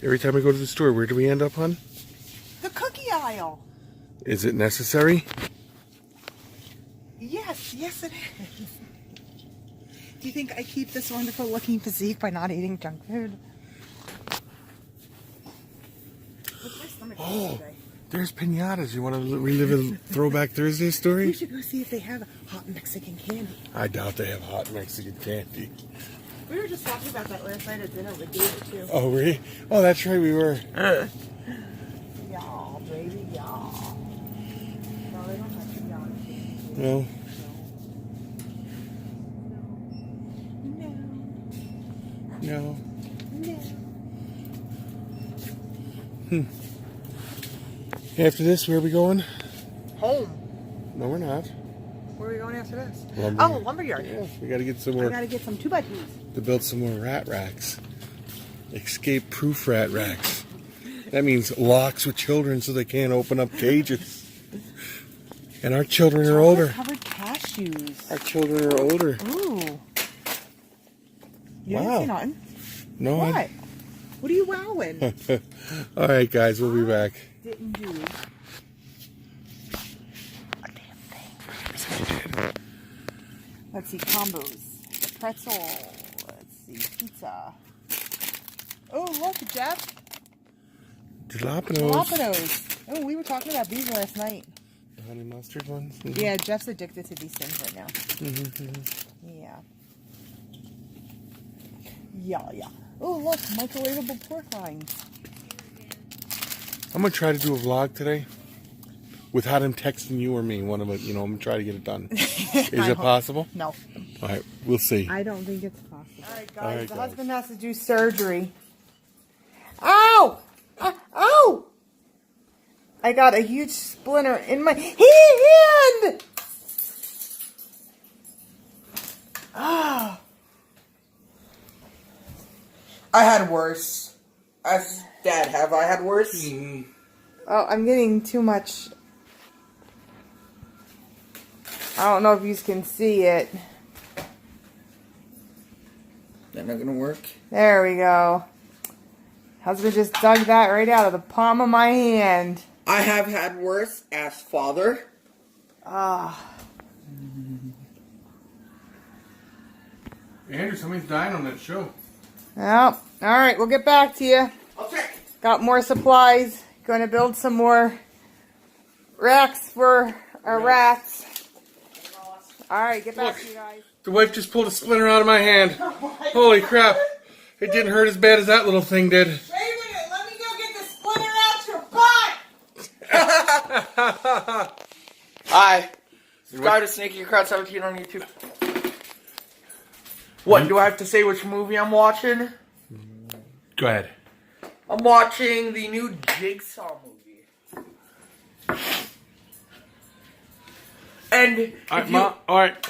Every time we go to the store, where do we end up, hon? The cookie aisle. Is it necessary? Yes, yes it is. Do you think I keep this wonderful looking physique by not eating junk food? What's my stomach today? There's piñatas. You want to relive a Throwback Thursday story? We should go see if they have hot Mexican candy. I doubt they have hot Mexican candy. We were just talking about that last night at dinner with David, too. Oh, really? Oh, that's right, we were. Y'all, baby, y'all. No, they don't have piñatas. No. No. No. No. After this, where are we going? Home. No, we're not. Where are we going after this? Lumber. Oh, lumberyard. Yeah, we got to get some I more. gotta get some 2x2s. To build some more rat racks. Escape-proof rat racks. That means locks with children so they can't open up cages. And our children are older. Covered cashews. Our children are older. Ooh. You Wow. didn't see nothing? No, What? What are you wowing? All right, guys, we'll be back. Didn't do a damn thing. Let's see, combos. Pretzel. Let's see, pizza. Oh, look, Jeff. Jalapenos. Jalapenos. Oh, we were talking about these last night. The honey mustard ones? Mm-hmm. Yeah, Jeff's addicted to these things right now. Yeah. Yeah. Oh, look, microwavable pork rinds. I'm going to try to do a vlog today without him texting you or me. One of it, I'm going to try to get it done. Is it possible? No. All right, we'll see. I don't think it's possible. All right, guys. All right, the guys. husband has to do surgery. Ow! Ow! I got a huge splinter in my hand! Ah. I had worse. As Dad, have I had worse? Mm-hmm. Oh, I'm getting too much. I don't know if you can see it. That not gonna work. There we go. Husband just dug that right out of the palm of my hand. I have had worse as father. Ah. Andrew, somebody's dying on that show. Well, alright, we'll get back to you. I'll check. Got more supplies. Going to build some more racks for our rats. Alright, get back to you guys. The wife just pulled a splinter out of my hand. Holy crap. It didn't hurt as bad as that little thing did. Wait a minute, let me go get the splinter out your butt! Hi. Subscribe to Snaky Crowd 17 on YouTube. What, do I have to say which movie I'm watching? Go ahead. I'm watching the new Jigsaw movie. And All right.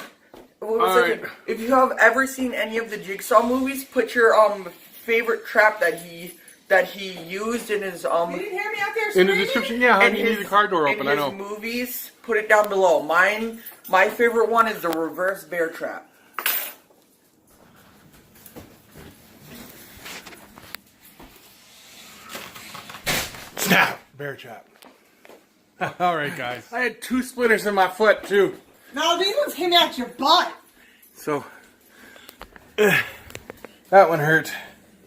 Alright. If you have ever seen any of the Jigsaw movies, put your favorite trap that he used in his You didn't hear me out there In screaming? the description, yeah, honey, you need the car door open, I know. In his movies, put it down below. My favorite one is the reverse bear trap. Snap! Bear trap. Alright, guys. I had 2 splinters in my foot, too. No, these ones came out your butt. So, that one hurt.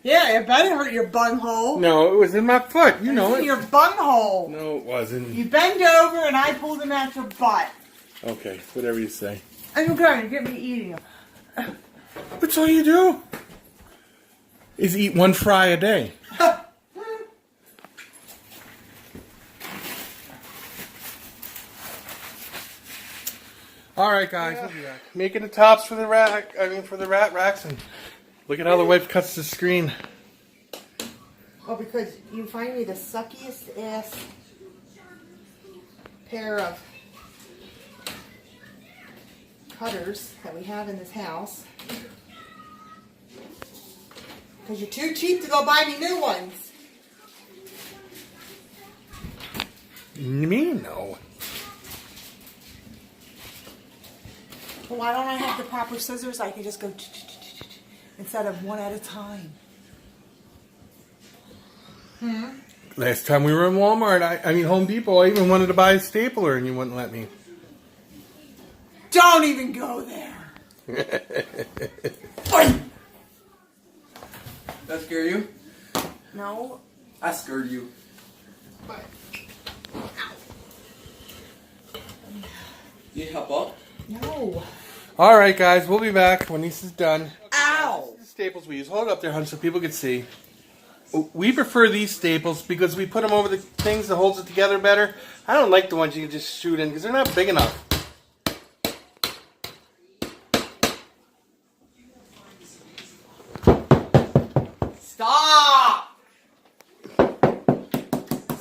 Yeah, it better hurt your bunghole. No, it was in my foot. You know In it. your bunghole. No, it wasn't. You bend over and I pull them out your butt. Okay, whatever you say. I'm going to get me eating them. That's all you do. Is eat 1 fry a day. All right, guys, we'll be back. Making the tops for the rat racks, and look at how the wife cuts the screen. Oh, because you find me the suckiest ass pair of cutters that we have in this house. Because you're too cheap to go buy me new ones. Me? No. Well, why don't I have the proper scissors? I can just go instead of one at a time. Last time we were in Walmart, I mean Home Depot, I even wanted to buy a stapler and you wouldn't let me. Don't even go there. That scare you? No. I scared you. But. Need help up? No. All right, guys, we'll be back when this is done. Ow. The staples we use. Hold it up there, hon, so people can see. We prefer these staples because we put them over the things that holds it together better. I don't like the ones you can just shoot in because they're not big enough. Stop!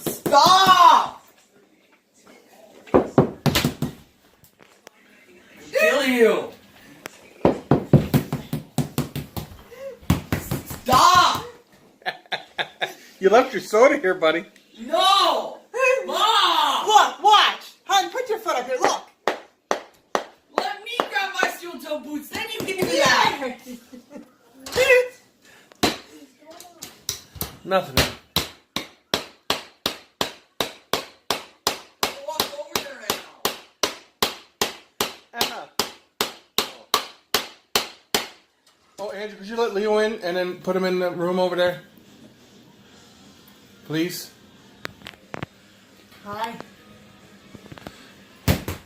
Stop! Kill you! Stop! You left your soda here, buddy. No! Mom! Look, watch. Hon, put your foot up here. Look. Let me grab my steel-toe boots, then you can do that! Nothing. Walk over there now. Oh, Andrew, could you let Leo in and then put him in the room over there? Please? Hi.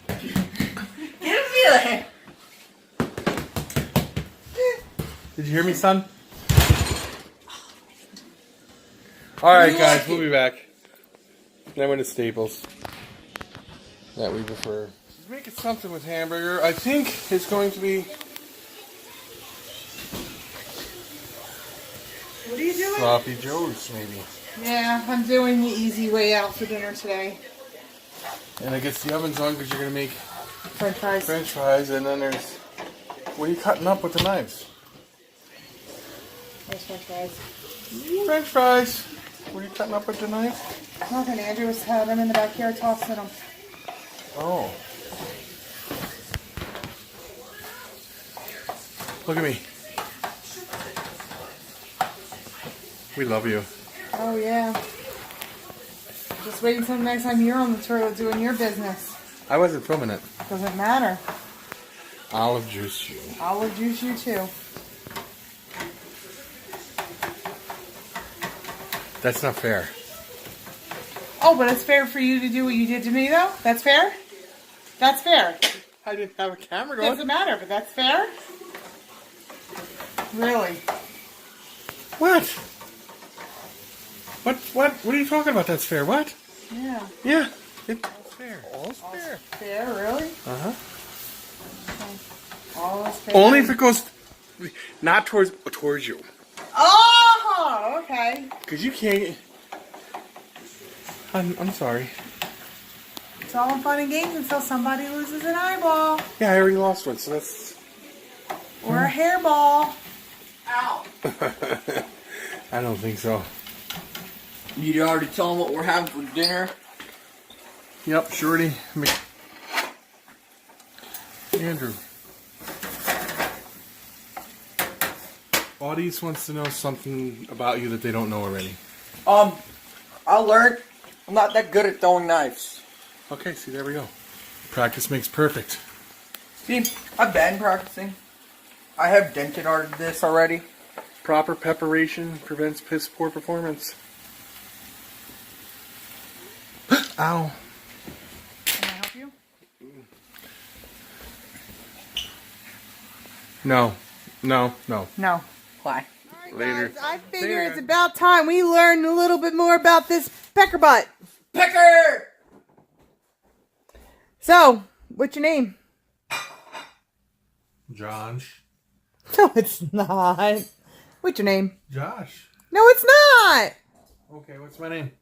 Get him here! Did you hear me, son? All right, guys, we'll be back. Now we're to Staples. That we prefer. Let's make it something with hamburger. I think it's going to be What are you doing? sloppy joes, maybe. Yeah, I'm doing the easy way out for dinner today. And I guess the oven's on because you're going to make French fries. French fries. And then there's... What are you cutting up with the knives? There's French fries. French fries. What are you cutting up with the knife? Nothing. Andrew was had them in the backyard tossing them. Oh. Look at me. We love you. Oh, yeah. Just waiting until the next time you're on the toilet doing your business. I wasn't filming it. Doesn't matter. Olive juice you. Olive juice you too. That's not fair. Oh, but it's fair for you to do what you did to me, though? That's fair? That's fair. I didn't have a camera going. Doesn't matter, but that's fair? Really? What? What are you talking about? That's fair. What? Yeah. Yeah. It's fair. All's fair. Fair, really? Uh-huh. All is fair. Only if it goes not towards you. Oh, okay. Because you can't... I'm sorry. It's all in fun and games until somebody loses an eyeball. Yeah, I already lost one, so that's... Or a hairball. Ow! I don't think so. You already tell them what we're having for dinner? Yep, Shorty. Andrew. Audience wants to know something about you that they don't know already. I learned I'm not that good at throwing knives. Okay, see, there we go. Practice makes perfect. See, I've been practicing. I have dented art this already. Proper preparation prevents piss poor performance. Ow. Can I help you? No. No. Why? Later. Guys, I figure Later. it's about time we learn a little bit more about this pecker butt. Pecker! So, what's your name? Josh. No, it's not. What's your name? Josh. No, it's not. Okay, what's my name?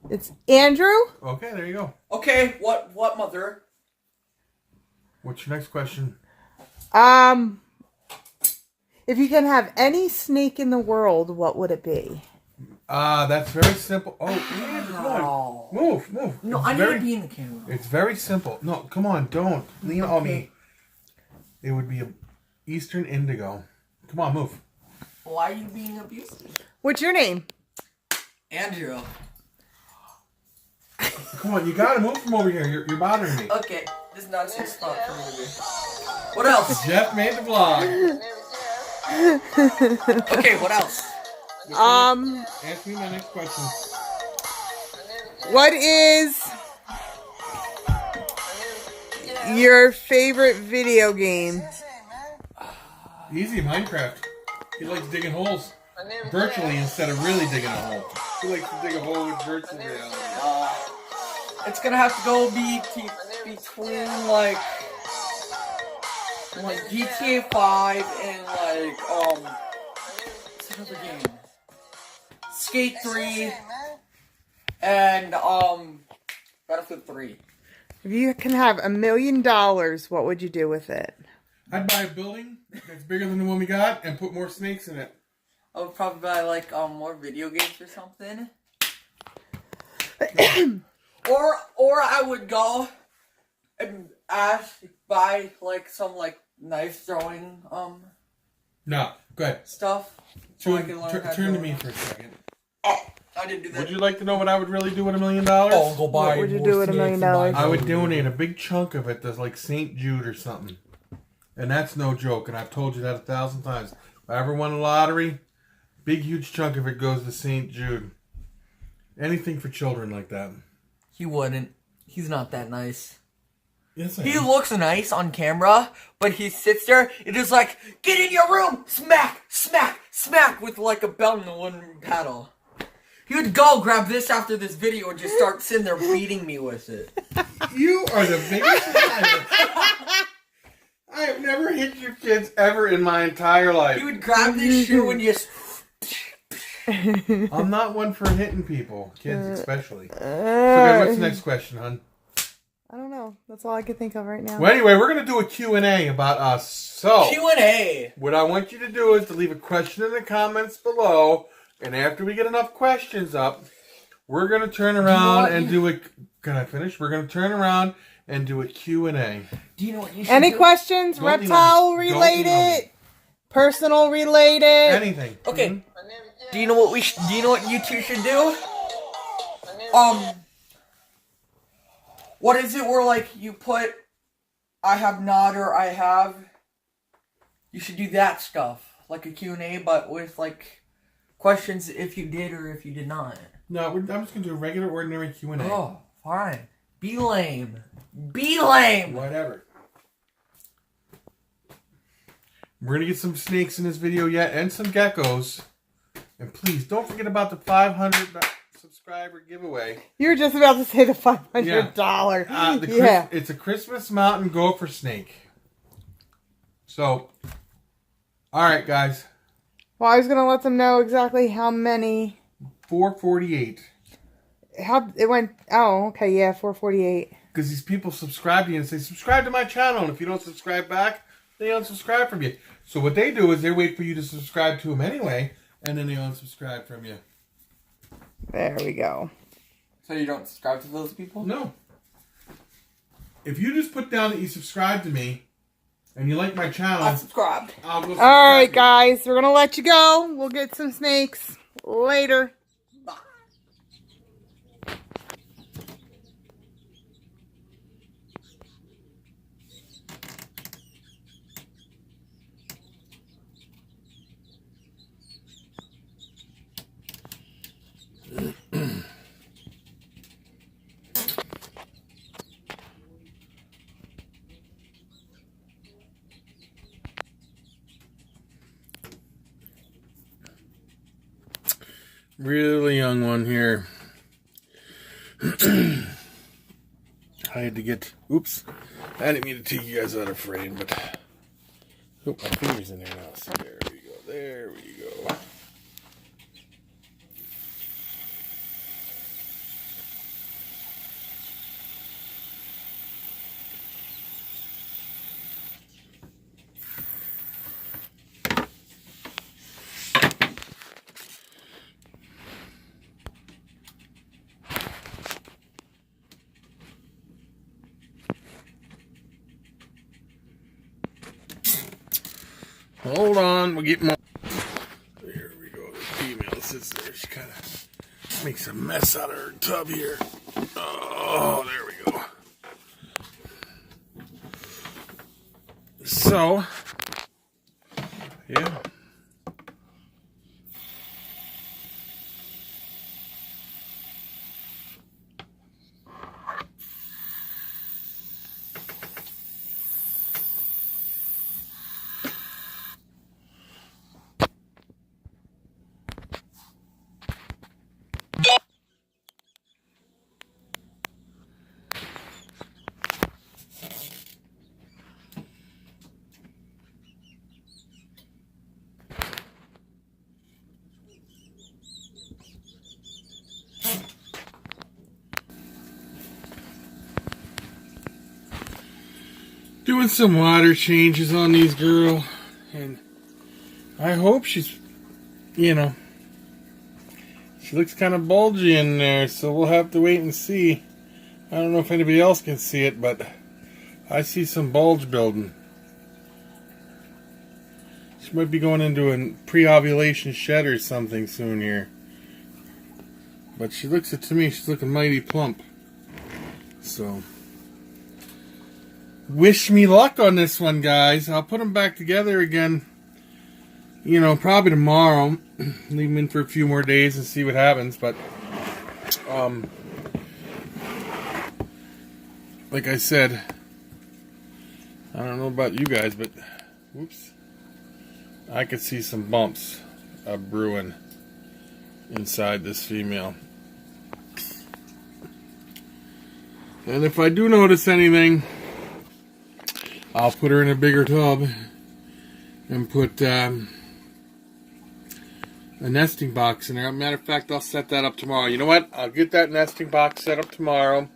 It's Andrew. Okay, there you go. Okay, what, mother? What's your next question? If you can have any snake in the world, what would it be? That's very simple. Oh, Andrew, come on. Move. No, It's I need very- to be in the camera. It's very simple. No, come on, don't. Lean on me. It would be a Eastern Indigo. Come on, move. Why are you being abusive? What's your name? Andrew. Come on, you gotta move from over here. You're bothering me. Okay, this is not a safe spot for me to be. What else? Jeff made the vlog. Okay, what else? Ask me my next question. What is your favorite video game? Easy, Minecraft. He likes digging holes virtually instead of really digging a hole. He likes to dig a hole with virtual reality. It's gonna have to go between like GTA 5 and what's another game? Skate 3 and Battlefield 3. If you can have $1 million, what would you do with it? I'd buy a building that's bigger than the one we got and put more snakes in it. I would probably buy like more video games or something. or I would go and buy like some like knife throwing No, go ahead. stuff. So I can learn how to turn do to me it. for a second. I didn't do that. Would you like to know what I would really do with $1 million? Oh, go buy. What would you do with $1 million? I would donate a big chunk of it to like St. Jude or something. And that's no joke, and I've told you that 1,000 times. If I ever won a lottery, big huge chunk of it goes to St. Jude. Anything for children like that. He wouldn't. He's not that nice. Yes, I He am. looks nice on camera, but he sits there and is like, "Get in your room!" Smack, smack, smack with like a belt and one paddle. He would go grab this after this video and just start sitting there beating me with it. You are the biggest liar. I have never hit your kids ever in my entire life. He would grab this shoe and just. I'm not one for hitting people, kids especially. So guys, what's the next question, hon? I don't know. That's all I can think of right now. Well, anyway, we're going to do a Q&A about us. So, Q&A. what I want you to do is to leave a question in the comments below, and after we get enough questions up, we're going to turn around and do a... Can I finish? We're going to turn around and do a Q&A. Do you know what you should Any do? questions? Don't lean on me. Reptile Don't lean on related? me. Personal related? Anything. Okay. Mhm. Do you know what do you know what you two should do? What is it where like you put I have not or I have? You should do that stuff. Like a Q&A but with like questions if you did or if you did not. No, I'm just going to do a regular, ordinary Q&A. Oh, fine. Be lame. Be lame. Whatever. We're going to get some snakes in this video yet and some geckos. And please, don't forget about the 500 subscriber giveaway. You were just about to say the $500. Yeah. It's a Christmas mountain gopher snake. So, alright guys. Well, I was going to let them know exactly how many. 448. How it went. Oh, okay. Yeah, 448. Because these people subscribe to you and say, subscribe to my channel. And if you don't subscribe back, they unsubscribe from you. So what they do is they wait for you to subscribe to them anyway. And then they unsubscribe from you. There we go. So you don't subscribe to those people? No. If you just put down that you subscribe to me and you like my channel, I subscribed. I'll go subscribe All right, to you. guys. We're going to let you go. We'll get some snakes later. Bye. Really young one here. I had to get... Oops. I didn't mean to take you guys out of frame, but... Oh, my finger's in there now. So there we go. There we go. Hold on, we'll get more. Here we go. The female sits there. She kind of Makes a mess out of her tub here. Oh, there we go. So, yeah. Doing some water changes on these girl, and I hope she's, you know, she looks kind of bulgy in there, so we'll have to wait and see. I don't know if anybody else can see it, but I see some bulge building. She might be going into a pre-ovulation shed or something soon here. But she looks it to me, she's looking mighty plump. So, wish me luck on this one, guys. I'll put them back together again, you know, probably tomorrow. Leave them in for a few more days and see what happens. But, like I said, I don't know about you guys, but, whoops, I could see some bumps brewing inside this female. And if I do notice anything, I'll put her in a bigger tub and put a nesting box in there. Matter of fact, I'll set that up tomorrow. You know what? I'll get that nesting box set up tomorrow.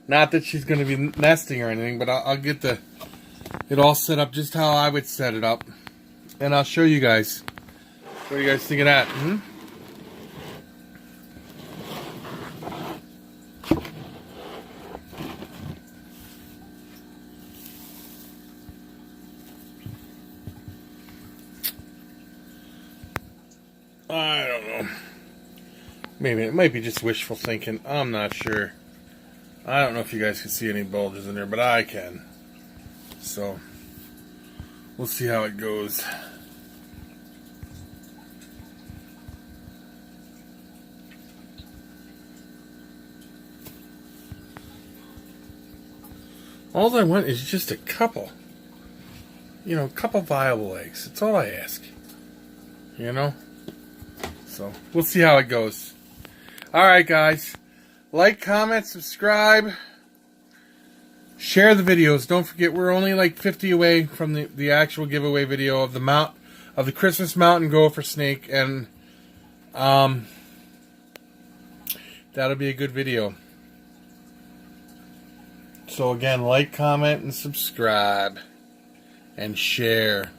Not that she's going to be nesting or anything, but I'll get it all set up just how I would set it up. And I'll show you guys. What do you guys think of that? I don't know. Maybe it might be just wishful thinking. I'm not sure. I don't know if you guys can see any bulges in there, but I can. So, we'll see how it goes. All I want is just a couple. You know, a couple viable eggs. That's all I ask. You know? So, we'll see how it goes. Alright, guys. Like, comment, subscribe. Share the videos. Don't forget, we're only like 50 away from the actual giveaway video of the Christmas mountain gopher snake. And, that'll be a good video. So again, like, comment, and subscribe. And share.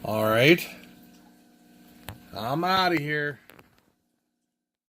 Alright? I'm out of here.